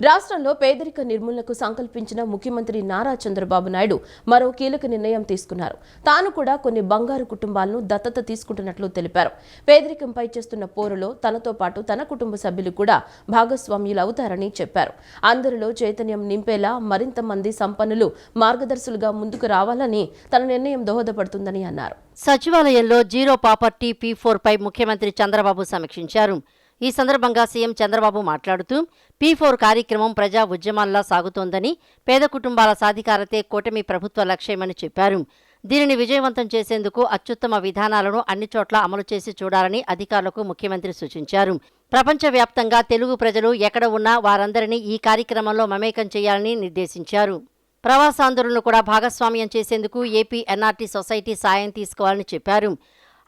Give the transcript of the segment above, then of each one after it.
రాష్ట్రంలో పేదరిక నిర్మూలనకు సంకల్పించిన ముఖ్యమంత్రి నారా చంద్రబాబు నాయుడు మరో కీలక నిర్ణయం తీసుకున్నారు. తాను కూడా కొన్ని బంగారు కుటుంబాలను దత్తత తీసుకుంటున్నట్లు తెలిపారు. పేదరికంపై చేస్తున్న పోరులో తనతో పాటు తన కుటుంబ సభ్యులు కూడా భాగస్వామ్యులవుతారని చెప్పారు. అందరిలో చైతన్యం నింపేలా మరింత మంది సంపన్నులు మార్గదర్శులుగా ముందుకు రావాలని తన నిర్ణయం దోహదపడుతుందని అన్నారు. సచివాలయంలో జీరో ప్రాపర్టీ P4 పై ముఖ్యమంత్రి చంద్రబాబు సమీక్షించారు. ఈ సందర్భంగా సీఎం చంద్రబాబు మాట్లాడుతూ P4 కార్యక్రమం ప్రజా ఉద్యమాల్లా సాగుతోందని, పేద కుటుంబాల సాధికారతే కూటమి ప్రభుత్వ లక్ష్యమని చెప్పారు. దీనిని విజయవంతం చేసేందుకు అత్యుత్తమ విధానాలను అన్ని చోట్ల అమలు చేసి చూడాలని అధికారులకు ముఖ్యమంత్రి సూచించారు. ప్రపంచవ్యాప్తంగా తెలుగు ప్రజలు ఎక్కడ ఉన్నా వారందరినీ ఈ కార్యక్రమంలో మమేకం చేయాలని నిర్దేశించారు. ప్రవాసాంధ్రులను కూడా భాగస్వామ్యం చేసేందుకు ఏపీ ఎన్ఆర్టీ సొసైటీ సాయం తీసుకోవాలని చెప్పారు.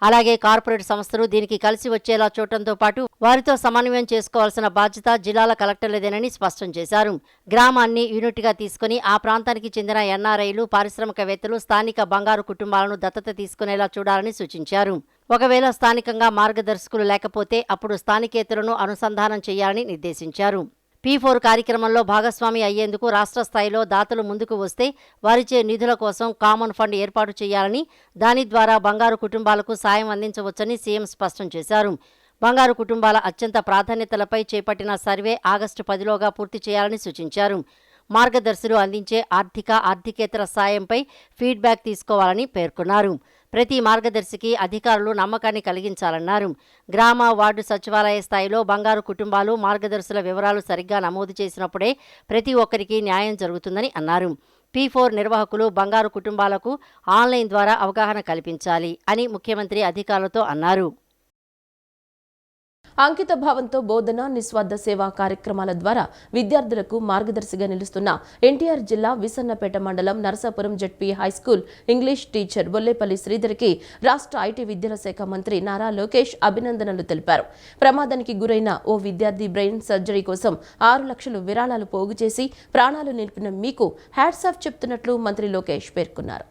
అలాగే కార్పొరేట్ సంస్థలు దీనికి కలిసి వచ్చేలా చూడటంతో పాటు వారితో సమన్వయం చేసుకోవాల్సిన బాధ్యత జిల్లాల కలెక్టర్లదేనని స్పష్టం చేశారు. గ్రామాన్ని యూనిట్గా తీసుకుని ఆ ప్రాంతానికి చెందిన ఎన్ఆర్ఐలు, పారిశ్రామికవేత్తలు స్థానిక బంగారు కుటుంబాలను దత్తత తీసుకునేలా చూడాలని సూచించారు. ఒకవేళ స్థానికంగా మార్గదర్శకులు లేకపోతే అప్పుడు స్థానికేతరులను అనుసంధానం చేయాలని నిర్దేశించారు. P4 కార్యక్రమంలో భాగస్వామి అయ్యేందుకు రాష్ట్ర స్థాయిలో దాతలు ముందుకు వస్తే వారిచే నిధుల కోసం కామన్ ఫండ్ ఏర్పాటు చేయాలని, దాని ద్వారా బంగారు కుటుంబాలకు సాయం అందించవచ్చని సీఎం స్పష్టం చేశారు. బంగారు కుటుంబాల అత్యంత ప్రాధాన్యతలపై చేపట్టిన సర్వే ఆగస్టు 10లోగా పూర్తి చేయాలని సూచించారు. మార్గదర్శులు అందించే ఆర్థికేతర సాయంపై ఫీడ్బ్యాక్ తీసుకోవాలని పేర్కొన్నారు. ప్రతి మార్గదర్శికి అధికారులు నమ్మకాన్ని కలిగించాలన్నారు. గ్రామ, వార్డు సచివాలయ స్థాయిలో బంగారు కుటుంబాలు, మార్గదర్శుల వివరాలు సరిగ్గా నమోదు చేసినప్పుడే ప్రతి ఒక్కరికి న్యాయం జరుగుతుందని అన్నారు. P4 నిర్వాహకులు బంగారు కుటుంబాలకు ఆన్లైన్ ద్వారా అవగాహన కల్పించాలి అని ముఖ్యమంత్రి అధికారులతో అన్నారు. అంకిత భావంతో బోధన, నిస్వార్థ సేవా కార్యక్రమాల ద్వారా విద్యార్థులకు మార్గదర్శిగా నిలుస్తున్న ఎన్టీఆర్ జిల్లా విసన్నపేట మండలం Narasapuram ZP high school English teacher Bollepalli శ్రీధర్కి రాష్ట్ర ఐటీ విద్యల శాఖ మంత్రి నారా లోకేష్ అభినందనలు తెలిపారు. ప్రమాదానికి గురైన ఓ విద్యార్థి బ్రెయిన్ సర్జరీ కోసం 6 లక్షలు విరాళాలు పోగు చేసి ప్రాణాలు నిలిపిన మీకు హ్యాట్స్ ఆఫ్ చెప్తున్నట్లు మంత్రి లోకేష్ పేర్కొన్నారు.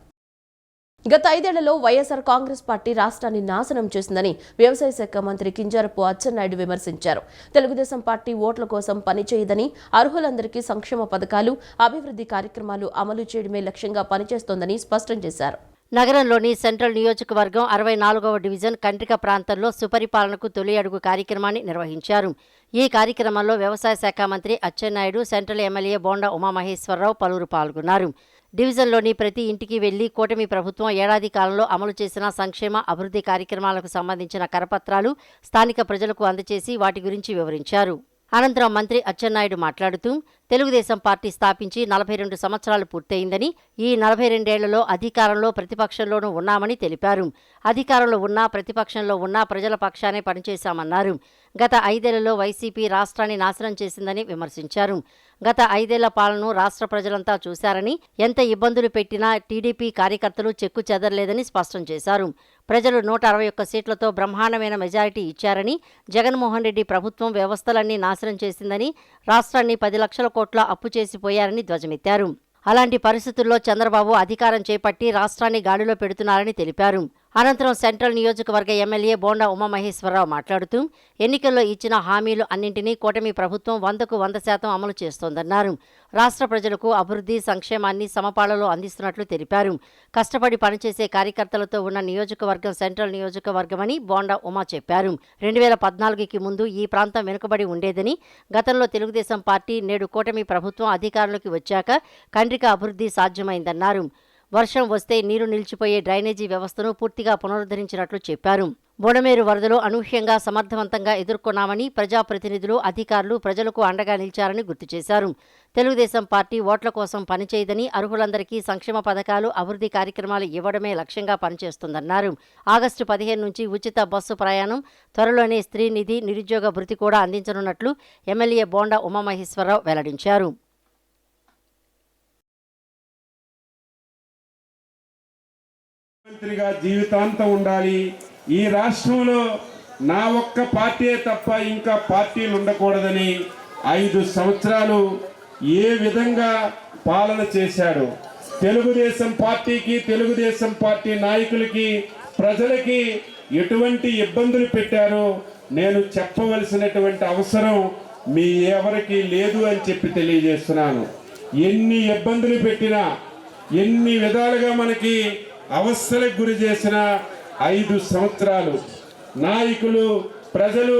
గత 5 ఏళ్లలో వైఎస్ఆర్ కాంగ్రెస్ పార్టీ రాష్ట్రాన్ని నాశనం చేసిందని వ్యవసాయ శాఖ మంత్రి కింజరాపు అచ్చెన్నాయుడు విమర్శించారు. తెలుగుదేశం పార్టీ ఓట్ల కోసం పనిచేయదని, అర్హులందరికీ సంక్షేమ పథకాలు, అభివృద్ధి కార్యక్రమాలు అమలు చేయడమే లక్ష్యంగా పనిచేస్తోందని స్పష్టం చేశారు. నగరంలోని సెంట్రల్ నియోజకవర్గం 64వ డివిజన్ కండ్రిక ప్రాంతంలో సుపరిపాలనకు తొలి అడుగు కార్యక్రమాన్ని నిర్వహించారు. ఈ కార్యక్రమంలో వ్యవసాయ శాఖ మంత్రి అచ్చెన్నాయుడు, సెంట్రల్ ఎమ్మెల్యే బోండా ఉమామహేశ్వరరావు పలువురు పాల్గొన్నారు. డివిజన్లోని ప్రతి ఇంటికి వెళ్లి కూటమి ప్రభుత్వం ఏడాది కాలంలో అమలు చేసిన సంక్షేమ, అభివృద్ధి కార్యక్రమాలకు సంబంధించిన కరపత్రాలు స్థానిక ప్రజలకు అందజేసి వాటి గురించి వివరించారు. అనంతరం మంత్రి అచ్చెన్నాయుడు మాట్లాడుతూ తెలుగుదేశం పార్టీ స్థాపించి 42 సంవత్సరాలు పూర్తయిందని, ఈ 42 ఏళ్లలో అధికారంలో, ప్రతిపక్షంలోనూ ఉన్నామని తెలిపారు. అధికారంలో ఉన్నా, ప్రతిపక్షంలో ఉన్నా ప్రజల పక్షానే పనిచేశామన్నారు. గత 5 ఏళ్లలో వైసీపీ రాష్ట్రాన్ని నాశనం చేసిందని విమర్శించారు. గత 5 ఏళ్ల పాలనను రాష్ట్ర ప్రజలంతా చూశారని, ఎంత ఇబ్బందులు పెట్టినా టీడీపీ కార్యకర్తలు చెక్కు చెదరలేదని స్పష్టం చేశారు. ప్రజలు 161 సీట్లతో బ్రహ్మాండమైన మెజారిటీ ఇచ్చారని, జగన్మోహన్ రెడ్డి ప్రభుత్వం వ్యవస్థలన్నీ నాశనం చేసిందని, రాష్ట్రాన్ని 10 లక్షల కోట్ల అప్పు చేసిపోయారని ధ్వజమెత్తారు. అలాంటి పరిస్థితుల్లో చంద్రబాబు అధికారం చేపట్టి రాష్ట్రాన్ని గాడిలో పెడుతున్నారని తెలిపారు. అనంతరం సెంట్రల్ నియోజకవర్గ ఎమ్మెల్యే బోండా ఉమామహేశ్వరరావు మాట్లాడుతూ ఎన్నికల్లో ఇచ్చిన హామీలు అన్నింటినీ కూటమి ప్రభుత్వం 100కు 100% అమలు చేస్తోందన్నారు. రాష్ట్ర ప్రజలకు అభివృద్ధి, సంక్షేమాన్ని సమపాళ్లలో అందిస్తున్నట్లు తెలిపారు. కష్టపడి పనిచేసే కార్యకర్తలతో ఉన్న నియోజకవర్గం సెంట్రల్ నియోజకవర్గమని బోండా ఉమా చెప్పారు. 2014కి ముందు ఈ ప్రాంతం వెనుకబడి ఉండేదని, గతంలో తెలుగుదేశం పార్టీ, నేడు కూటమి ప్రభుత్వం అధికారంలోకి వచ్చాక కండ్రిక అభివృద్ధి సాధ్యమైందన్నారు. వర్షం వస్తే నీరు నిలిచిపోయే డ్రైనేజీ వ్యవస్థను పూర్తిగా పునరుద్ధరించినట్లు చెప్పారు. బుడమేరు వరదలు అనూహ్యంగా సమర్థవంతంగా ఎదుర్కొన్నామని, ప్రజాప్రతినిధులు, అధికారులు ప్రజలకు అండగా నిలిచారని గుర్తు చేశారు. తెలుగుదేశం పార్టీ ఓట్ల కోసం పనిచేయదని, అర్హులందరికీ సంక్షేమ పథకాలు, అభివృద్ధి కార్యక్రమాలు ఇవ్వడమే లక్ష్యంగా పనిచేస్తుందన్నారు. ఆగస్టు 15 నుంచి ఉచిత బస్సు ప్రయాణం, త్వరలోనే స్త్రీ నిధి, నిరుద్యోగ భృతి కూడా అందించనున్నట్లు ఎమ్మెల్యే బోండా ఉమామహేశ్వరరావు వెల్లడించారు. మంత్రిగా జీవితాంతం ఉండాలి. ఈ రాష్ట్రంలో నా ఒక్క పార్టీ తప్ప ఇంకా పార్టీలు ఉండకూడదని 5 సంవత్సరాలు ఏ విధంగా పాలన చేశాడు. తెలుగుదేశం పార్టీకి, తెలుగుదేశం పార్టీ నాయకులకి, ప్రజలకి ఎటువంటి ఇబ్బందులు పెట్టారో నేను చెప్పవలసినటువంటి అవసరం మీ ఎవరికి లేదు అని చెప్పి తెలియజేస్తున్నాను. ఎన్ని ఇబ్బందులు పెట్టినా, ఎన్ని విధాలుగా మనకి అవస్థలకు గురి చేసిన 5 సంవత్సరాలు నాయకులు, ప్రజలు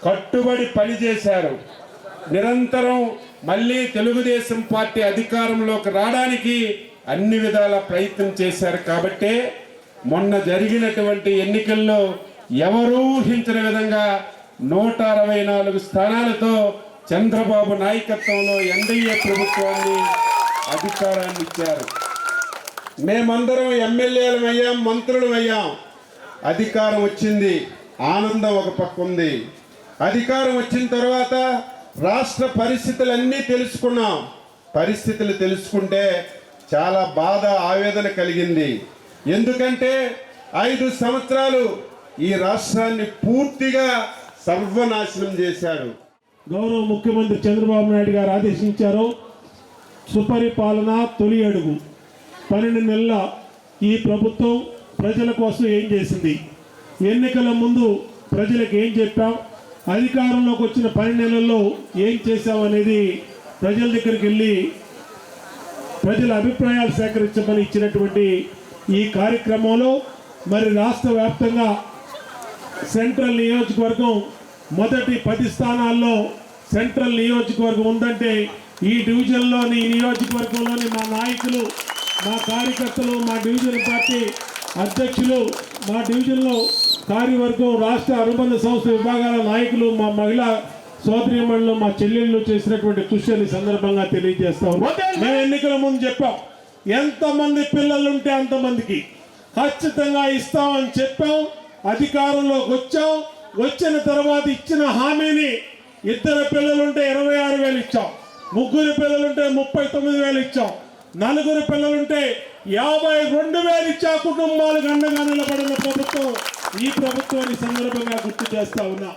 కట్టుబడి పనిచేశారు. నిరంతరం మళ్ళీ తెలుగుదేశం పార్టీ అధికారంలోకి రావడానికి అన్ని విధాల ప్రయత్నం చేశారు. కాబట్టే మొన్న జరిగినటువంటి ఎన్నికల్లో ఎవరూ ఊహించిన విధంగా 164 స్థానాలతో చంద్రబాబు నాయకత్వంలో ఎన్డీఏ ప్రభుత్వాన్ని అధికారాన్ని ఇచ్చారు. మేమందరం ఎమ్మెల్యేలమయ్యాం, మంత్రులమయ్యాం. అధికారం వచ్చింది, ఆనందం ఒక పక్క ఉంది. అధికారం వచ్చిన తర్వాత రాష్ట్ర పరిస్థితులన్నీ తెలుసుకున్నాం. పరిస్థితులు తెలుసుకుంటే చాలా బాధ, ఆవేదన కలిగింది. ఎందుకంటే 5 సంవత్సరాలు ఈ రాష్ట్రాన్ని పూర్తిగా సర్వనాశనం చేశారు. గౌరవ ముఖ్యమంత్రి చంద్రబాబు నాయుడు గారు ఆదేశించారు, సుపరిపాలన తొలి అడుగు. 12 నెలల ఈ ప్రభుత్వం ప్రజల కోసం ఏం చేసింది, ఎన్నికల ముందు ప్రజలకు ఏం చెప్పాం, అధికారంలోకి వచ్చిన 12 నెలల్లో ఏం చేశామనేది ప్రజల దగ్గరికి వెళ్ళి ప్రజల అభిప్రాయాలు సేకరించమని ఇచ్చినటువంటి ఈ కార్యక్రమంలో మరి రాష్ట్ర వ్యాప్తంగా సెంట్రల్ నియోజకవర్గం మొదటి 10 స్థానాల్లో సెంట్రల్ నియోజకవర్గం ఉందంటే ఈ డివిజన్లోని, ఈ నియోజకవర్గంలోని మా నాయకులు, మా కార్యకర్తలు, మా డివిజన్ పార్టీ అధ్యక్షులు, మా డివిజన్లో కార్యవర్గం, రాష్ట్ర అనుబంధ సంస్థ విభాగాల నాయకులు, మా మహిళా సోదరీమణులు, మా చెల్లెళ్ళు చేసినటువంటి కృషి అని సందర్భంగా తెలియజేస్తాం. మేము ఎన్నికల ముందు చెప్పాం, ఎంతమంది పిల్లలు ఉంటే అంతమందికి ఖచ్చితంగా ఇస్తామని చెప్పాం. అధికారంలోకి వచ్చాం. వచ్చిన తర్వాత ఇచ్చిన హామీని 2 పిల్లలుంటే 26,000 ఇచ్చాం, 3 పిల్లలుంటే 39,000 ఇచ్చాం, 4 పిల్లలుంటే 52,000 ఇచ్చా కుటుంబాలకు అండగా నిలబడిన ప్రభుత్వం ఈ ప్రభుత్వాన్ని సందర్భంగా గుర్తు చేస్తా ఉన్నా.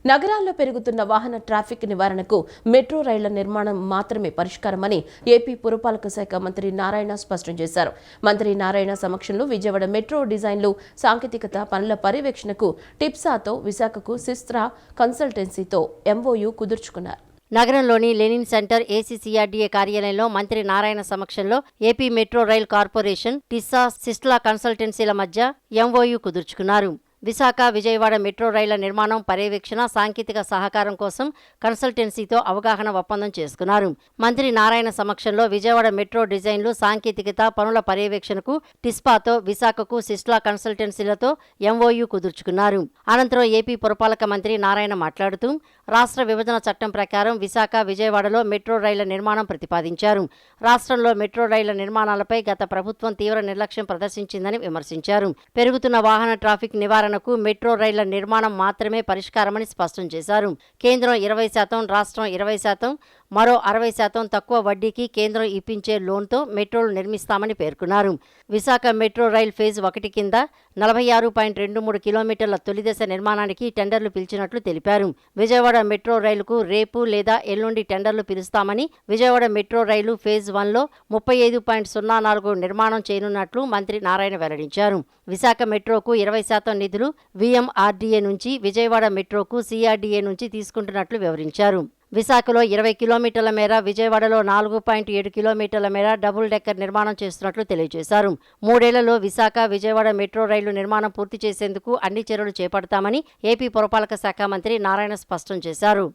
నగరాల్లో పెరుగుతున్న వాహన ట్రాఫిక్ నివారణకు మెట్రో రైళ్ల నిర్మాణం మాత్రమే పరిష్కారమని ఏపీ పురపాలక శాఖ మంత్రి నారాయణ స్పష్టం చేశారు. మంత్రి నారాయణ సమక్షంలో విజయవాడ మెట్రో డిజైన్లు, సాంకేతికత పనుల పర్యవేక్షణకు టిప్సాతో విశాఖకు సిస్త్రా కన్సల్టెన్సీతో ఎంఓయూ కుదుర్చుకున్నారు. నగరంలోని లెనిన్ సెంటర్ ఏసీసీఆర్డీఏ కార్యాలయంలో మంత్రి నారాయణ సమక్షంలో AP metro rail corporation, Tissa, Sistla కన్సల్టెన్సీల మధ్య ఎంఓయూ కుదుర్చుకున్నారు. విశాఖ విజయవాడ మెట్రో రైళ్ల నిర్మాణం, పర్యవేక్షణ, సాంకేతిక సహకారం కోసం కన్సల్టెన్సీతో అవగాహన ఒప్పందం చేసుకున్నారు. మంత్రి నారాయణ సమక్షంలో విజయవాడ మెట్రో డిజైన్లు, సాంకేతికత పనుల పర్యవేక్షణకు టిస్పాతో, విశాఖకు సిస్ట్లా కన్సల్టెన్సీలతో ఎంఓయూ కుదుర్చుకున్నారు. అనంతరం ఏపీ పురపాలక మంత్రి నారాయణ మాట్లాడుతూ రాష్ట్ర విభజన చట్టం ప్రకారం విశాఖ, విజయవాడలో మెట్రో రైళ్ల నిర్మాణం ప్రతిపాదించారు. రాష్ట్రంలో మెట్రో రైళ్ల నిర్మాణాలపై గత ప్రభుత్వం తీవ్ర నిర్లక్ష్యం ప్రదర్శించిందని విమర్శించారు. పెరుగుతున్న వాహన ట్రాఫిక్ నివారణకు మెట్రో రైళ్ల నిర్మాణం మాత్రమే పరిష్కారమని స్పష్టం చేశారు. కేంద్రం 20%, రాష్ట్రం 20%, మరో 60% తక్కువ వడ్డీకి కేంద్రం ఇప్పించే లోన్తో మెట్రోలు నిర్మిస్తామని పేర్కొన్నారు. విశాఖ మెట్రో రైల్ ఫేజ్ 1 కింద 46.23 కిలోమీటర్ల తొలిదశ నిర్మాణానికి టెండర్లు పిలిచినట్లు తెలిపారు. విజయవాడ మెట్రో రైలుకు రేపు లేదా ఎల్లుండి టెండర్లు పిలుస్తామని, విజయవాడ మెట్రో రైలు ఫేజ్ 1లో 35.04 నిర్మాణం చేయనున్నట్లు మంత్రి నారాయణ వెల్లడించారు. విశాఖ మెట్రోకు 20% నిధులు వీఎంఆర్డీఏ నుంచి, విజయవాడ మెట్రోకు సిఆర్డీఏ నుంచి తీసుకుంటున్నట్లు వివరించారు. విశాఖలో 20 కిలోమీటర్ల మేర, విజయవాడలో 4.7 కిలోమీటర్ల మేర డబుల్ డెక్కర్ నిర్మాణం చేస్తున్నట్లు తెలియజేశారు. 3 ఏళ్లలో విశాఖ, విజయవాడ మెట్రో రైలు నిర్మాణం పూర్తి చేసేందుకు అన్ని చర్యలు చేపడతామని ఏపీ పురపాలక శాఖ మంత్రి నారాయణ స్పష్టం చేశారు.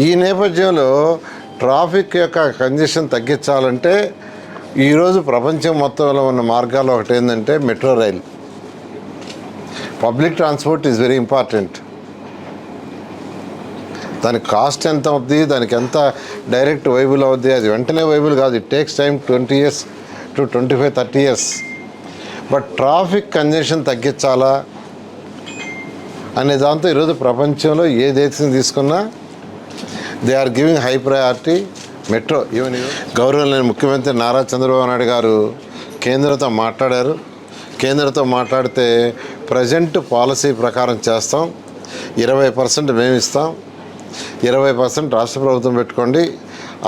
ఈ నేపథ్యంలో ట్రాఫిక్ యొక్క కంజెషన్ తగ్గించాలంటే ఈరోజు ప్రపంచం మొత్తంలో ఉన్న మార్గాల్లో ఒకటి ఏంటంటే metro rail. Public transport is very important. దానికి కాస్ట్ ఎంత అవుద్ది, దానికి ఎంత డైరెక్ట్ వైబుల్ అవుద్ది, అది వెంటనే వైబుల్ కాదు. It takes time 20 years to 25-30 years. But traffic congestion తగ్గించాలా అనే దాంతో ఈరోజు ప్రపంచంలో ఏ దేశం తీసుకున్నా they are giving high priority metro. Even గౌరవనీయ ముఖ్యమంత్రి నారా చంద్రబాబు నాయుడు గారు కేంద్రంతో మాట్లాడారు. కేంద్రంతో మాట్లాడితే ప్రజెంట్ పాలసీ ప్రకారం చేస్తాం, 20% మేము ఇస్తాం, 20% రాష్ట్ర ప్రభుత్వం పెట్టుకోండి,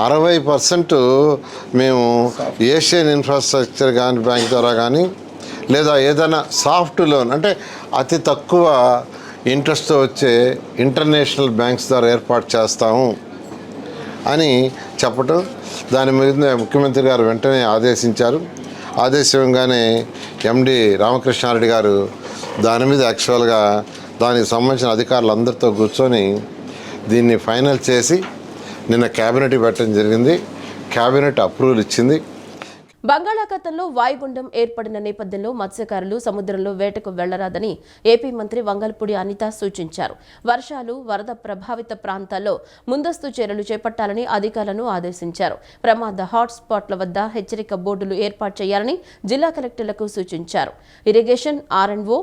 60% మేము ఏషియన్ ఇన్ఫ్రాస్ట్రక్చర్ కానీ బ్యాంక్ ద్వారా కానీ లేదా ఏదైనా సాఫ్ట్ లోన్ అంటే అతి తక్కువ ఇంట్రెస్ట్తో వచ్చే ఇంటర్నేషనల్ బ్యాంక్స్ ద్వారా ఏర్పాటు చేస్తాము అని చెప్పటం, దాని మీద ముఖ్యమంత్రి గారు వెంటనే ఆదేశించారు. ఆదేశంగానే ఎండి రామకృష్ణారెడ్డి గారు దాని మీద యాక్చువల్గా దానికి సంబంధించిన అధికారులందరితో కూర్చొని దీన్ని ఫైనల్ చేసి నిన్న క్యాబినెట్ పెట్టడం జరిగింది. క్యాబినెట్ అప్రూవల్ ఇచ్చింది. బంగాళాఖాతంలో వాయుగుండం ఏర్పడిన నేపథ్యంలో మత్స్యకారులు సముద్రంలో వేటకు వెళ్లరాదని ఏపీ మంత్రి వంగల్పూడి అనిత సూచించారు. వర్షాలు, వరద ప్రభావిత ప్రాంతాల్లో ముందస్తు చర్యలు చేపట్టాలని అధికారులను ఆదేశించారు. ప్రమాద హాట్స్పాట్ల వద్ద హెచ్చరిక బోర్డులు ఏర్పాటు చేయాలని జిల్లా కలెక్టర్లకు సూచించారు. ఇరిగేషన్, ఆర్ఎండ్ఓ,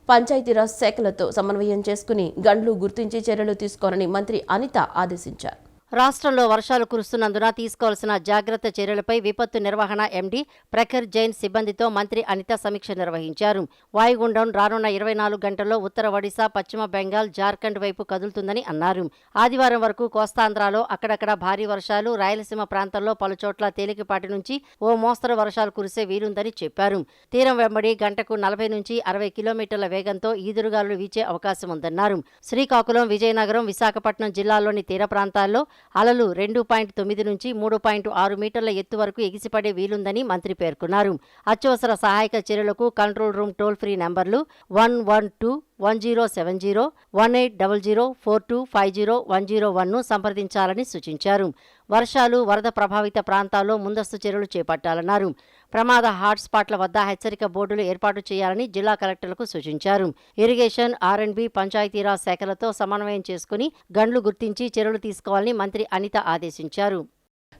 పంచాయతీరాజ్ శాఖలతో సమన్వయం చేసుకుని గండ్లు గుర్తించి చర్యలు తీసుకోవాలని మంత్రి అనిత ఆదేశించారు. రాష్ట్రంలో వర్షాలు కురుస్తున్నందున తీసుకోవాల్సిన జాగ్రత్త చర్యలపై విపత్తు నిర్వహణ ఎండీ ప్రఖర్ జైన్ సిబ్బందితో మంత్రి అనిత సమీక్ష నిర్వహించారు. వాయుగుండం రానున్న 24 గంటల్లో ఉత్తర ఒడిశా, పశ్చిమ బెంగాల్, జార్ఖండ్ వైపు కదులుతుందని అన్నారు. ఆదివారం వరకు కోస్తాంధ్రలో అక్కడక్కడ భారీ వర్షాలు, రాయలసీమ ప్రాంతంలో పలుచోట్ల తేలికపాటి నుంచి ఓ మోస్తరు వర్షాలు కురిసే వీలుందని చెప్పారు. తీరం వెంబడి గంటకు 40 నుంచి 60 కిలోమీటర్ల వేగంతో ఈదురుగాలులు వీచే అవకాశం ఉందన్నారు. శ్రీకాకుళం, విజయనగరం, విశాఖపట్నం జిల్లాల్లోని తీర ప్రాంతాల్లో అలలు 2.9 నుంచి 3.6 మీటర్ల ఎత్తు వరకు ఎగిసిపడే వీలుందని మంత్రి పేర్కొన్నారు. అత్యవసర సహాయక చర్యలకు కంట్రోల్ రూమ్ టోల్ ఫ్రీ నంబర్లు 112-1070, 1800-4250-101ను సంప్రదించాలని సూచించారు. వర్షాలు, వరద ప్రభావిత ప్రాంతాల్లో ముందస్తు చర్యలు చేపట్టాలన్నారు. ప్రమాద హాట్స్పాట్ల వద్ద హెచ్చరిక బోర్డులు ఏర్పాటు చేయాలని జిల్లా కలెక్టర్లకు సూచించారు. ఇరిగేషన్, ఆర్ఎండ్బి, పంచాయతీరాజ్ శాఖలతో సమన్వయం చేసుకుని గండ్లు గుర్తించి చర్యలు తీసుకోవాలని మంత్రి అనిత ఆదేశించారు.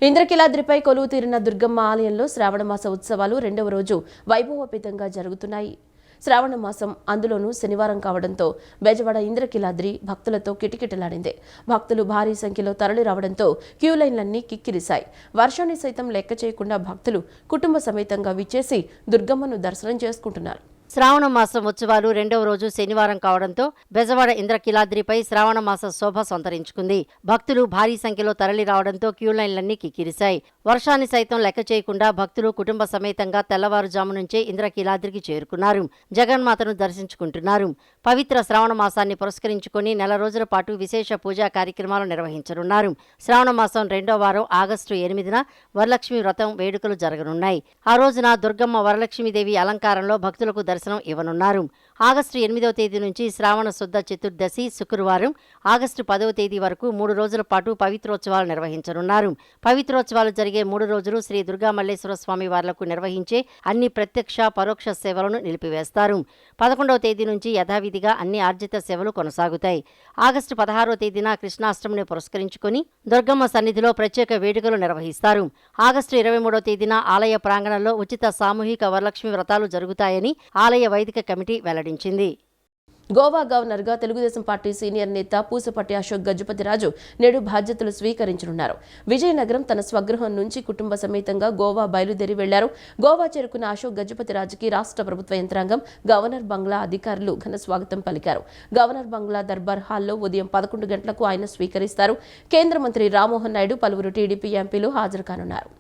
ఇంద్రకీలాద్రిపై కొలువు తీరిన దుర్గమ్మ ఆలయంలో శ్రావణమాస ఉత్సవాలు 2వ రోజు వైభవోపేతంగా జరుగుతున్నాయి. శ్రావణ మాసం అందులోనూ శనివారం కావడంతో బెజవాడ ఇంద్రకీలాద్రి భక్తులతో కిటకిటలాడింది. భక్తులు భారీ సంఖ్యలో తరలి రావడంతో క్యూ లైన్లన్నీ కిక్కిరిశాయి. వర్షాన్ని సైతం లెక్క చేయకుండా భక్తులు కుటుంబ సమేతంగా విచ్చేసి దుర్గమ్మను దర్శనం చేసుకుంటున్నారు. శ్రావణ మాసం ఉత్సవాలు 2వ రోజు శనివారం కావడంతో బెజవాడ ఇంద్రకీలాద్రిపై శ్రావణ మాస శోభ సంతరించుకుంది. భక్తులు భారీ సంఖ్యలో తరలి రావడంతో క్యూ లైన్లన్నీ కిక్కిరిశాయి. వర్షాన్ని సైతం లెక్క చేయకుండా భక్తులు కుటుంబ సమేతంగా తెల్లవారుజాము నుంచే ఇంద్రకీలాద్రికి చేరుకున్నారు. జగన్మాతను దర్శించుకుంటున్నారు. పవిత్ర శ్రావణ మాసాన్ని పురస్కరించుకుని నెల రోజుల పాటు విశేష పూజా కార్యక్రమాలు నిర్వహించనున్నారు. శ్రావణ మాసం 2వ వారం ఆగస్టు 8న వరలక్ష్మి వ్రతం వేడుకలు జరగనున్నాయి. ఆ రోజున దుర్గమ్మ వరలక్ష్మీదేవి అలంకారంలో భక్తులకు దర్శనం ఇవ్వనున్నారు. ఆగస్టు 8వ తేదీ నుంచి శ్రావణ శుద్ధ చతుర్దశి శుక్రవారం ఆగస్టు 10వ తేదీ వరకు 3 రోజుల పాటు పవిత్రోత్సవాలు నిర్వహించనున్నారు. పవిత్రోత్సవాలు జరిగే 3 రోజులు శ్రీ దుర్గా మల్లేశ్వర స్వామి వార్లకు నిర్వహించే అన్ని ప్రత్యక్ష, పరోక్ష సేవలను నిలిపివేస్తారు. 11వ తేదీ నుంచి యథావిధిగా అన్ని ఆర్జిత సేవలు కొనసాగుతాయి. ఆగస్టు 16వ తేదీన కృష్ణాష్టమిని పురస్కరించుకుని దుర్గమ్మ సన్నిధిలో ప్రత్యేక వేడుకలు నిర్వహిస్తారు. ఆగస్టు 23వ తేదీన ఆలయ ప్రాంగణంలో ఉచిత సామూహిక వరలక్ష్మి వ్రతాలు జరుగుతాయని ఆలయ వైదిక కమిటీ వెల్లడించింది. గోవా గవర్నర్గా తెలుగుదేశం పార్టీ సీనియర్ నేత పూసపట్టి అశోక్ గజపతిరాజు నేడు బాధ్యతలు స్వీకరించనున్నారు. విజయనగరం తన స్వగృహం నుంచి కుటుంబ సమేతంగా గోవా బయలుదేరి వెళ్లారు. గోవా చేరుకున్న అశోక్ గజపతిరాజుకి రాష్ట్ర ప్రభుత్వ యంత్రాంగం, గవర్నర్ బంగ్లా అధికారులు ఘన స్వాగతం పలికారు. గవర్నర్ బంగ్లా దర్బార్ హాల్లో ఉదయం 11 గంటలకు ఆయన స్వీకరిస్తారు. కేంద్ర మంత్రి రామ్మోహన్ నాయుడు, పలువురు టీడీపీ ఎంపీలు హాజరు కానున్నారు.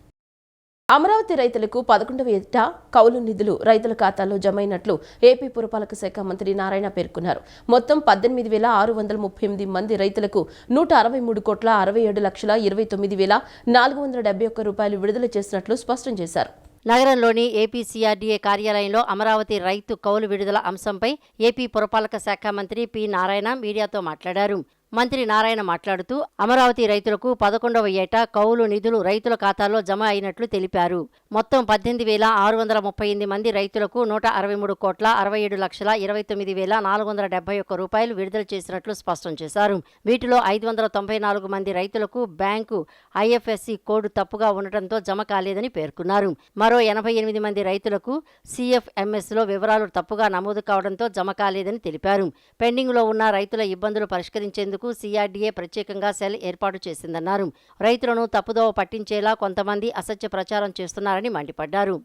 అమరావతి రైతులకు 11వ ఏట కౌలు నిధులు రైతుల ఖాతాల్లో జమైనట్లు ఏపీ పురపాలక శాఖ మంత్రి నారాయణ పేర్కొన్నారు. మొత్తం 18,638 మంది రైతులకు 163,67,29,471 రూపాయలు విడుదల చేసినట్లు స్పష్టం చేశారు. నగరంలోని ఏపీ సిఆర్డీఏ కార్యాలయంలో అమరావతి రైతు కౌలు విడుదల అంశంపై ఏపీ పురపాలక శాఖ మంత్రి పి నారాయణ మీడియాతో మాట్లాడారు. మంత్రి నారాయణ మాట్లాడుతూ అమరావతి రైతులకు 11వ ఏట కౌలు నిధులు రైతుల ఖాతాల్లో జమ అయినట్లు తెలిపారు. మొత్తం 18,638 మంది రైతులకు 163,67,29,471 రూపాయలు విడుదల చేసినట్లు స్పష్టం చేశారు. వీటిలో 594 మంది రైతులకు బ్యాంకు ఐఎఫ్ఎస్సి కోడ్ తప్పుగా ఉండటంతో జమ కాలేదని పేర్కొన్నారు. మరో 88 మంది రైతులకు సిఎఫ్ఎంఎస్లో వివరాలు తప్పుగా నమోదు కావడంతో జమ కాలేదని తెలిపారు. పెండింగ్లో ఉన్న రైతుల ఇబ్బందులు పరిష్కరించేందుకు సిఆర్డీఏ ప్రత్యేకంగా సెల్ ఏర్పాటు చేసిందన్నారు. రైతులను తప్పుదోవ పట్టించేలా కొంతమంది అసత్య ప్రచారం చేస్తున్నారని మండిపడ్డారు.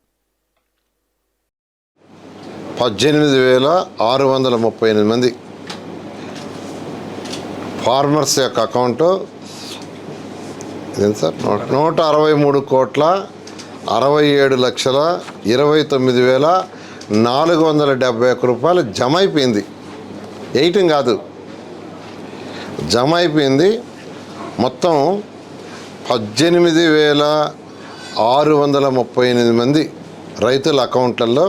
18,638 మంది ఫార్మర్స్ యొక్క అకౌంట్ 163,67,29,471 రూపాయలు జమ అయిపోయింది. వేయటం కాదు, జమ అయిపోయింది. మొత్తం 18,638 మంది రైతుల అకౌంట్లలో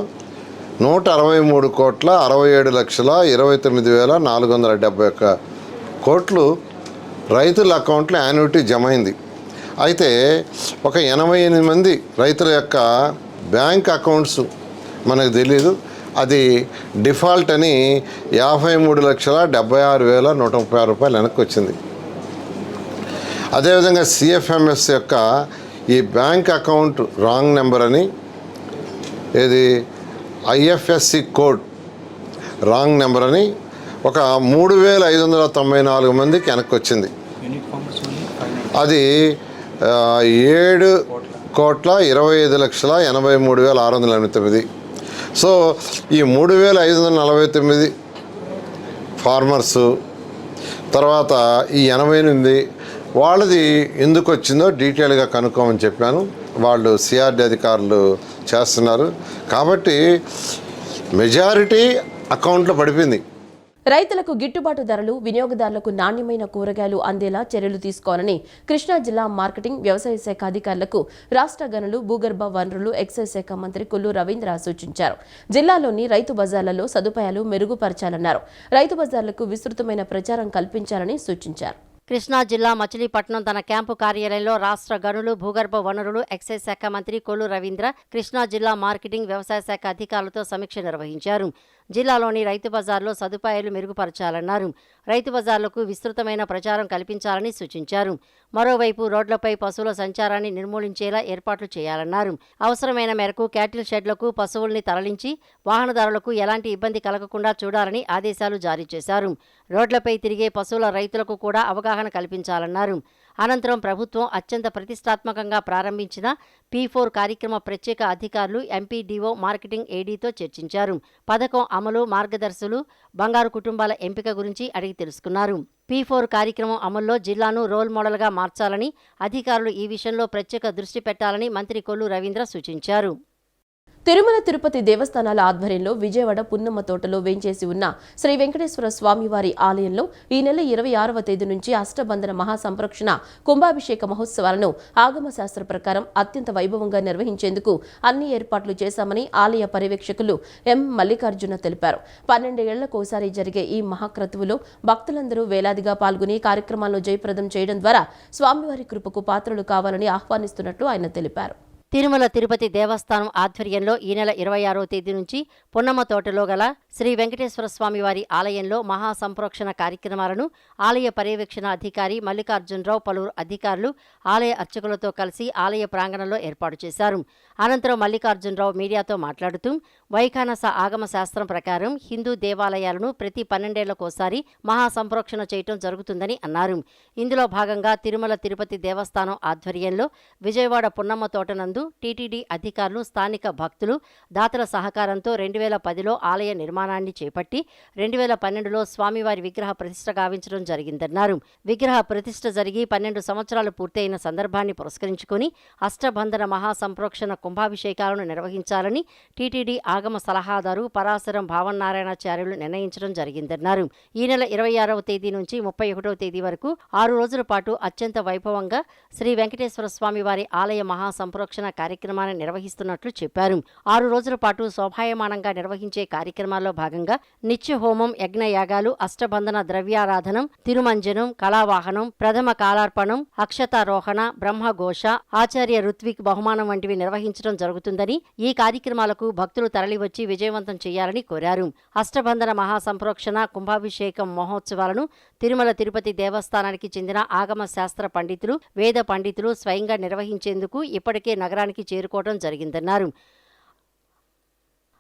163,67,29,471 కోట్లు రైతుల అకౌంట్లో యాన్యుటీ జమ అయింది. అయితే ఒక 88 మంది రైతుల యొక్క బ్యాంక్ అకౌంట్స్ మనకు తెలీదు. అది డిఫాల్ట్ అని 53,76,136 రూపాయలు వెనక్కి వచ్చింది. అదేవిధంగా సిఎఫ్ఎంఎస్ యొక్క ఈ బ్యాంక్ అకౌంట్ రాంగ్ నెంబర్ అని, ఇది ఐఎఫ్ఎస్సి కోడ్ రాంగ్ నెంబర్ అని ఒక 3,594 మందికి వెనక్కి వచ్చింది. అది 7,25,83,689. సో ఈ 3,549 ఫార్మర్సు, తర్వాత ఈ 88 వాళ్ళది ఎందుకు వచ్చిందో డీటెయిల్గా కనుక్కోమని చెప్పాను. వాళ్ళు సిఆర్డి అధికారులు చేస్తున్నారు. కాబట్టి మెజారిటీ అకౌంట్లో పడిపోయింది. రైతులకు గిట్టుబాటు ధరలు, వినియోగదారులకు నాణ్యమైన కూరగాయలు అందేలా చర్యలు తీసుకోవాలని కృష్ణా జిల్లా మార్కెటింగ్, వ్యవసాయ శాఖ అధికారులకు రాష్ట్ర గనులు, భూగర్భ వనరులు, ఎక్సైజ్ శాఖ మంత్రి కొల్లు రవీంద్ర సూచించారు. జిల్లాలోని రైతు బజార్లలో సదుపాయాలు మెరుగుపరచాలన్నారు. రైతు బజార్లకు విస్తృతమైన ప్రచారం కల్పించాలని సూచించారు. కృష్ణా జిల్లా మచిలీపట్నం తన క్యాంపు కార్యాలయంలో రాష్ట్ర గనులు, భూగర్భ వనరులు, ఎక్సైజ్ శాఖ మంత్రి కొల్లు రవీంద్ర కృష్ణా జిల్లా మార్కెటింగ్, వ్యవసాయ శాఖ అధికారులతో సమీక్ష నిర్వహించారు. జిల్లాలోని రైతు బజార్లో సదుపాయాలు మెరుగుపరచాలన్నారు. రైతు బజార్లకు విస్తృతమైన ప్రచారం కల్పించాలని సూచించారు. మరోవైపు రోడ్లపై పశువుల సంచారాన్ని నిర్మూలించేలా ఏర్పాట్లు చేయాలన్నారు. అవసరమైన మేరకు క్యాటిల్ షెడ్లకు పశువుల్ని తరలించి వాహనదారులకు ఎలాంటి ఇబ్బంది కలగకుండా చూడాలని ఆదేశాలు జారీ చేశారు. రోడ్లపై తిరిగే పశువుల రైతులకు కూడా అవగాహన కల్పించాలన్నారు. అనంతరం ప్రభుత్వం అత్యంత ప్రతిష్టాత్మకంగా ప్రారంభించిన P4 కార్యక్రమ ప్రత్యేక అధికారులు ఎంపీడీఓ, మార్కెటింగ్ ఏడీతో చర్చించారు. పథకం అమలు, మార్గదర్శులు, బంగారు కుటుంబాల ఎంపిక గురించి అడిగి తెలుసుకున్నారు. P4 కార్యక్రమం అమల్లో జిల్లాను రోల్ మోడల్గా మార్చాలని, అధికారులు ఈ విషయంలో ప్రత్యేక దృష్టి పెట్టాలని మంత్రి కొల్లు రవీంద్ర సూచించారు. తిరుమల తిరుపతి దేవస్థానాల ఆధ్వర్యంలో విజయవాడ పున్నమ్మ తోటలో వేంచేసి ఉన్న శ్రీ వెంకటేశ్వర స్వామివారి ఆలయంలో ఈ నెల 26వ తేదీ నుంచి అష్టబంధన మహాసంప్రోక్షణ కుంభాభిషేక మహోత్సవాలను ఆగమ శాస్త్ర ప్రకారం అత్యంత వైభవంగా నిర్వహించేందుకు అన్ని ఏర్పాట్లు చేశామని ఆలయ పర్యవేక్షకులు ఎం మల్లికార్జున తెలిపారు. 12 ఏళ్లకోసారి జరిగే ఈ మహాక్రతువులో భక్తులందరూ వేలాదిగా పాల్గొని కార్యక్రమాలను జయప్రదం చేయడం ద్వారా స్వామివారి కృపకు పాత్రలు కావాలని ఆహ్వానిస్తున్నట్లు ఆయన తెలిపారు. తిరుమల తిరుపతి దేవస్థానం ఆధ్వర్యంలో ఈ నెల 26వ తేదీ నుంచి పున్నమ్మ తోటలో గల శ్రీ వెంకటేశ్వర స్వామివారి ఆలయంలో మహాసంప్రోక్షణ కార్యక్రమాలను ఆలయ పర్యవేక్షణ అధికారి మల్లికార్జునరావు, పలువురు అధికారులు ఆలయ అర్చకులతో కలిసి ఆలయ ప్రాంగణంలో ఏర్పాటు చేశారు. అనంతరం మల్లికార్జునరావు మీడియాతో మాట్లాడుతూ వైఖానస ఆగమ శాస్త్రం ప్రకారం హిందూ దేవాలయాలను ప్రతి 12 ఏళ్లకోసారి మహాసంప్రోక్షణ చేయటం జరుగుతుందని అన్నారు. ఇందులో భాగంగా తిరుమల తిరుపతి దేవస్థానం ఆధ్వర్యంలో విజయవాడ పున్నమ్మ తోటనందు టీటీడీ అధికారులు, స్థానిక భక్తులు, దాతల సహకారంతో 2010లో ఆలయ నిర్మాణాన్ని చేపట్టి 2012లో స్వామివారి విగ్రహ ప్రతిష్ఠ గావించడం జరిగిందన్నారు. విగ్రహ ప్రతిష్ఠ జరిగి 12 సంవత్సరాలు పూర్తయిన సందర్భాన్ని పురస్కరించుకుని అష్టబంధన మహాసంప్రోక్షణ కుంభాభిషేకాలను నిర్వహించాలని టీటీడీ ఆగమ సలహాదారు పరాశరం భావనారాయణాచార్యులు నిర్ణయించడం జరిగిందన్నారు. ఈ నెల 26వ తేదీ నుంచి 31వ తేదీ వరకు 6 రోజుల పాటు అత్యంత వైభవంగా శ్రీ వెంకటేశ్వర స్వామివారి ఆలయ మహాసంప్రోక్షణ కార్యక్రమాన్ని నిర్వహిస్తున్నట్లు చెప్పారు. 6 రోజుల పాటు శోభాయమానంగా నిర్వహించే కార్యక్రమాల్లో భాగంగా నిత్య హోమం, యజ్ఞయాగాలు, అష్టబంధన ద్రవ్యారాధనం, తిరుమంజనం, కళావాహనం, ప్రథమ కాలార్పణం, అక్షతారోహణ, బ్రహ్మఘోష, ఆచార్య ఋత్విక్ బహుమానం వంటివి నిర్వహించడం జరుగుతుందని, ఈ కార్యక్రమాలకు భక్తులు తరలివచ్చి విజయవంతం చేయాలని కోరారు. అష్టబంధన మహాసంప్రోక్షణ కుంభాభిషేకం మహోత్సవాలను తిరుమల తిరుపతి దేవస్థానానికి చెందిన ఆగమ శాస్త్ర పండితులు, వేద పండితులు స్వయంగా నిర్వహించేందుకు ఇప్పటికే నగరానికి చేరుకోవడం జరిగిందన్నారు.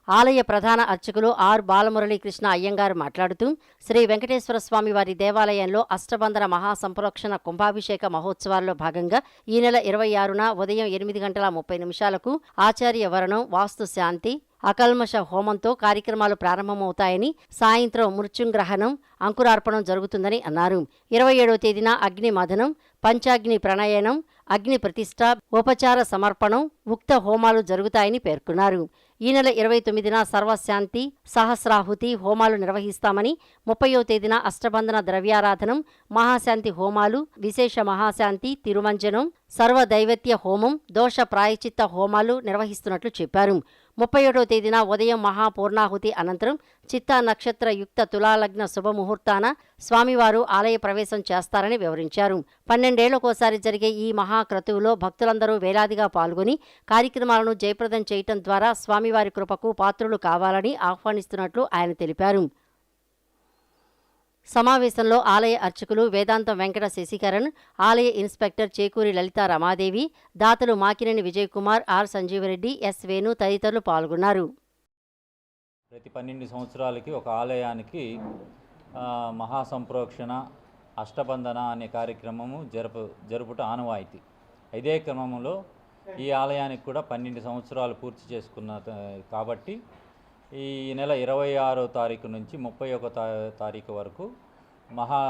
ఆలయ ప్రధాన అర్చకులు ఆర్ బాలమురళీకృష్ణ అయ్యంగారు మాట్లాడుతూ శ్రీ వెంకటేశ్వర స్వామి వారి దేవాలయంలో అష్టబంధన మహాసంప్రోక్షణ కుంభాభిషేక మహోత్సవాల్లో భాగంగా ఈ నెల 26న ఉదయం 8:30 ఆచార్య వరణం, వాస్తు శాంతి, అకల్మష హోమంతో కార్యక్రమాలు ప్రారంభమవుతాయని, సాయంత్రం మృత్యుంగ్రహణం, అంకురార్పణం జరుగుతుందని అన్నారు. 27వ తేదీన అగ్ని మథనం, పంచాగ్ని ప్రణయనం, అగ్ని ప్రతిష్ఠ, ఉపచార సమర్పణం, ఉక్త హోమాలు జరుగుతాయని పేర్కొన్నారు. ఈ నెల 29న సర్వశాంతి, సహస్రాహుతి హోమాలు నిర్వహిస్తామని, 30వ తేదీన అష్టబంధన ద్రవ్యారాధనం, మహాశాంతి హోమాలు, విశేష మహాశాంతి, తిరుమంజనం, సర్వదైవత్య హోమం, దోష ప్రాయచిత్త హోమాలు నిర్వహిస్తున్నట్లు చెప్పారు. 31వ తేదీన ఉదయం మహాపూర్ణాహుతి అనంతరం చిత్తా నక్షత్ర యుక్త తులాలగ్న శుభముహూర్తాన స్వామివారు ఆలయ ప్రవేశం చేస్తారని వివరించారు. 12 ఏళ్లకోసారి జరిగే ఈ మహాక్రతువులో భక్తులందరూ వేలాదిగా పాల్గొని కార్యక్రమాలను జయప్రదం చేయటం ద్వారా స్వామివారి కృపకు పాత్రులు కావాలని ఆహ్వానిస్తున్నట్లు ఆయన తెలిపారు. సమావేశంలో ఆలయ అర్చకులు వేదాంతం వెంకట శశికరణ్, ఆలయ ఇన్స్పెక్టర్ చేకూరి లలిత రమాదేవి, దాతలు మాకినేని విజయ్ కుమార్, ఆర్ సంజీవరెడ్డి, ఎస్ వేణు తదితరులు పాల్గొన్నారు. ప్రతి 12 సంవత్సరాలకి ఒక ఆలయానికి మహాసంప్రోక్షణ, అష్టబంధన అనే కార్యక్రమము జరుపుట ఆనవాయితీ. ఇదే క్రమంలో ఈ ఆలయానికి కూడా 12 సంవత్సరాలు పూర్తి చేసుకున్న కాబట్టి ఈ నెల 26వ తారీఖు నుంచి 31వ తారీఖు వరకు మహా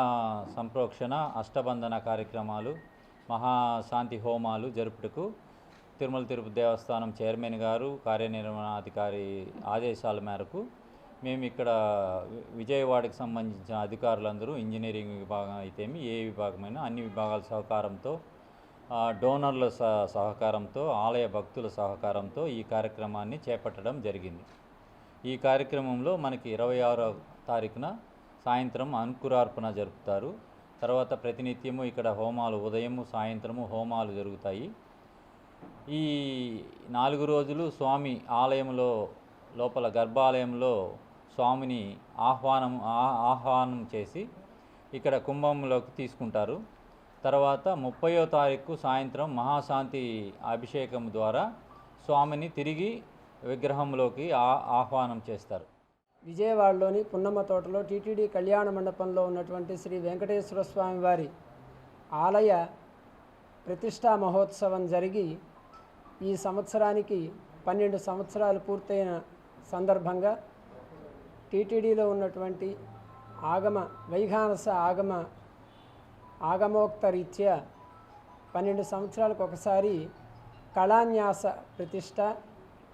సంప్రోక్షణ, అష్టబంధన కార్యక్రమాలు, మహాశాంతి హోమాలు జరుపుటకు తిరుమల తిరుపతి దేవస్థానం చైర్మన్ గారు, కార్యనిర్వహణాధికారి ఆదేశాల మేరకు మేము ఇక్కడ విజయవాడకు సంబంధించిన అధికారులందరూ, ఇంజనీరింగ్ విభాగం అయితేమి ఏ విభాగమైనా అన్ని విభాగాల సహకారంతో, డోనర్ల సహకారంతో, ఆలయ భక్తుల సహకారంతో ఈ కార్యక్రమాన్ని చేపట్టడం జరిగింది. ఈ కార్యక్రమంలో మనకి 26వ తారీఖున సాయంత్రం అంకురార్పణ జరుపుతారు. తర్వాత ప్రతినిత్యము ఇక్కడ హోమాలు, ఉదయము సాయంత్రము హోమాలు జరుగుతాయి. ఈ 4 రోజులు స్వామి ఆలయంలో లోపల గర్భాలయంలో స్వామిని ఆహ్వానం చేసి ఇక్కడ కుంభంలోకి తీసుకుంటారు. తర్వాత 30వ తారీఖు సాయంత్రం మహాశాంతి అభిషేకం ద్వారా స్వామిని తిరిగి విగ్రహంలోకి ఆహ్వానం చేస్తారు. విజయవాడలోని పున్నమ్మ తోటలో టీటీడీ కళ్యాణ మండపంలో ఉన్నటువంటి శ్రీ వెంకటేశ్వర స్వామి వారి ఆలయ ప్రతిష్టా మహోత్సవం జరిగి ఈ సంవత్సరానికి 12 సంవత్సరాలు పూర్తయిన సందర్భంగా టీటీడీలో ఉన్నటువంటి వైఖానస ఆగమోక్త రీత్యా 12 సంవత్సరాలకు ఒకసారి కళాన్యాస ప్రతిష్ట,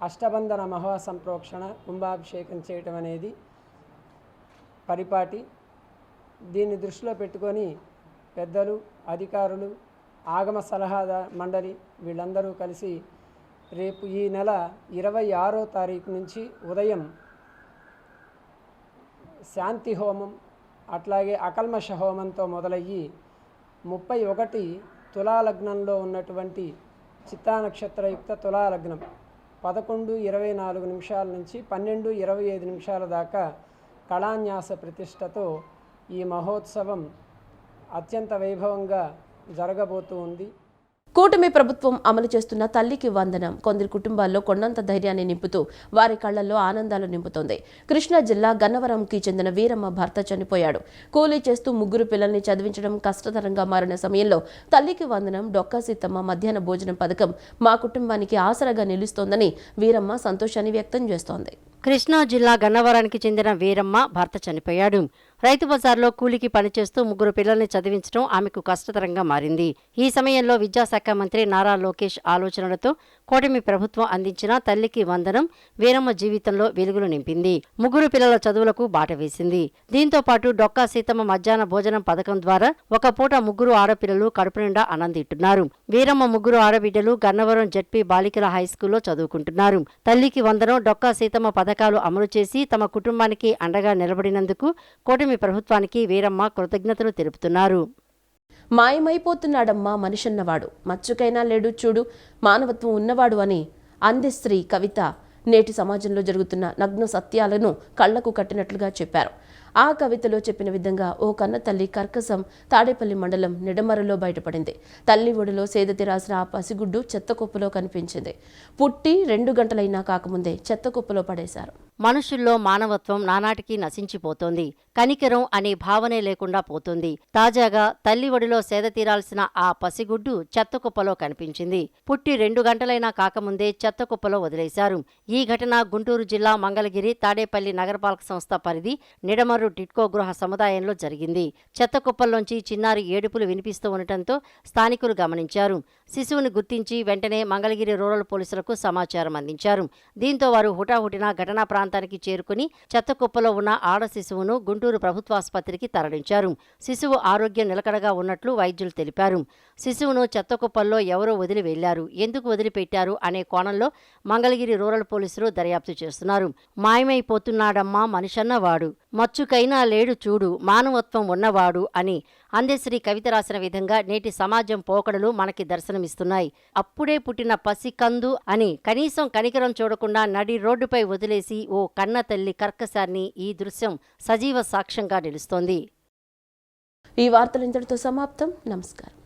అష్టబంధన మహాసంప్రోక్షణ, కుంభాభిషేకం చేయటం అనేది పరిపాటి. దీన్ని దృష్టిలో పెట్టుకొని పెద్దలు, అధికారులు, ఆగమ సలహా మండలి వీళ్ళందరూ కలిసి రేపు ఈ నెల 26వ తారీఖు నుంచి ఉదయం శాంతి హోమం, అట్లాగే అకల్మష హోమంతో మొదలయ్యి 31 తులాలగ్నంలో ఉన్నటువంటి చిత్తా నక్షత్రయుక్త తులాలగ్నం 11:24 నిమిషాల నుంచి 12:25 నిమిషాల దాకా కళాన్యాస ప్రతిష్టతో ఈ మహోత్సవం అత్యంత వైభవంగా జరగబోతూ ఉంది. కూటమి ప్రభుత్వం అమలు చేస్తున్న తల్లికి వందనం కొందరి కుటుంబాల్లో కొండంత ధైర్యాన్ని నింపుతూ వారి కళ్లలో ఆనందాలు నింపుతోంది. కృష్ణా జిల్లా గన్నవరంకి చెందిన వీరమ్మ భర్త చనిపోయాడు. కూలీ చేస్తూ 3 పిల్లల్ని చదివించడం కష్టతరంగా మారిన సమయంలో తల్లికి వందనం, డొక్కా సీతమ్మ మధ్యాహ్న భోజనం పథకం మా కుటుంబానికి ఆసరాగా నిలుస్తోందని వీరమ్మ సంతోషాన్ని వ్యక్తం చేస్తోంది. కృష్ణా జిల్లా గన్నవరానికి చెందిన వీరమ్మ భర్త చనిపోయాడు. రైతు బజార్లో కూలికి పనిచేస్తూ 3 పిల్లల్ని చదివించడం ఆమెకు కష్టతరంగా మారింది. ఈ సమయంలో విద్యాశాఖ మంత్రి నారా లోకేష్ ఆలోచనలతో కూటమి ప్రభుత్వం అందించిన తల్లికి వందనం వీరమ్మ జీవితంలో వెలుగులు నింపింది. 3 పిల్లల చదువులకు బాట వేసింది. దీంతో పాటు డొక్కా సీతమ్మ మధ్యాహ్న భోజనం పథకం ద్వారా ఒక పూట 3 ఆడపిల్లలు కడుపు నిండా అన్నం తింటున్నారు. వీరమ్మ 3 ఆడబిడ్డలు గన్నవరం జెడ్పీ బాలికల హైస్కూల్లో చదువుకుంటున్నారు. తల్లికి వందనం, డొక్కా సీతమ్మ పథకాలు అమలు చేసి తమ కుటుంబానికి అండగా నిలబడినందుకు కూటమి ప్రభుత్వానికి వీరమ్మ కృతజ్ఞతలు తెలుపుతున్నారు. మాయమైపోతున్నాడమ్మా మనిషన్నవాడు, మచ్చుకైనా లేడు చూడు మానవత్వం ఉన్నవాడు అని అందెశ్రీ కవిత నేటి సమాజంలో జరుగుతున్న నగ్న సత్యాలను కళ్లకు కట్టినట్లుగా చెప్పారు. ఆ కవితలో చెప్పిన విధంగా ఓ కన్న తల్లి కర్కసం తాడేపల్లి మండలం నిడమరలో బయటపడింది. తల్లి ఒడిలో సేదతి రాసిన ఆ పసిగుడ్డు చెత్తకుప్పలో కనిపించింది. పుట్టి 2 గంటలైనా కాకముందే చెత్తకుప్పలో పడేశారు. మనుషుల్లో మానవత్వం నానాటికి నశించిపోతోంది. కనికరం అనే భావనే లేకుండా పోతుంది. తాజాగా తల్లి ఒడిలో సేద తీరాల్సిన ఆ పసిగుడ్డు చెత్తకుప్పలో కనిపించింది. పుట్టి 2 గంటలైనా కాకముందే చెత్తకుప్పలో వదిలేశారు. ఈ ఘటన గుంటూరు జిల్లా మంగళగిరి తాడేపల్లి నగరపాలక సంస్థ పరిధి నిడమర్రు టిట్కో గృహ సముదాయంలో జరిగింది. చెత్తకుప్పల్లోంచి చిన్నారి ఏడుపులు వినిపిస్తూ ఉండటంతో స్థానికులు గమనించారు. శిశువుని గుర్తించి వెంటనే మంగళగిరి రూరల్ పోలీసులకు సమాచారం అందించారు. దీంతో వారు హుటాహుటిన ఘటనా ప్రాంతానికి చేరుకుని చెత్తకుప్పలో ఉన్న ఆడ శిశువును గుంటూరు ప్రభుత్వాసుపత్రికి తరలించారు. శిశువు ఆరోగ్యం నిలకడగా ఉన్నట్లు వైద్యులు తెలిపారు. శిశువును చెత్తకుప్పల్లో ఎవరో వదిలి వెళ్లారు, ఎందుకు వదిలిపెట్టారు అనే కోణంలో మంగళగిరి రూరల్ పోలీసులు దర్యాప్తు చేస్తున్నారు. మాయమైపోతున్నాడమ్మా మనిషన్నవాడు, మచ్చుకైనా లేడు చూడు మానవత్వం ఉన్నవాడు అని అందశ్రీ కవిత రాసిన విధంగా నేటి సమాజం పోకడలు మనకి దర్శనమిస్తున్నాయి. అప్పుడే పుట్టిన పసికందు అని కనీసం కనికరం చూడకుండా నడి రోడ్డుపై వదిలేసి ఓ కన్న తల్లి కర్కశాన్ని ఈ దృశ్యం సజీవ సాక్ష్యంగా నిలుస్తోంది. ఈ వార్తలు ఇంతటితో సమాప్తం. నమస్కారం.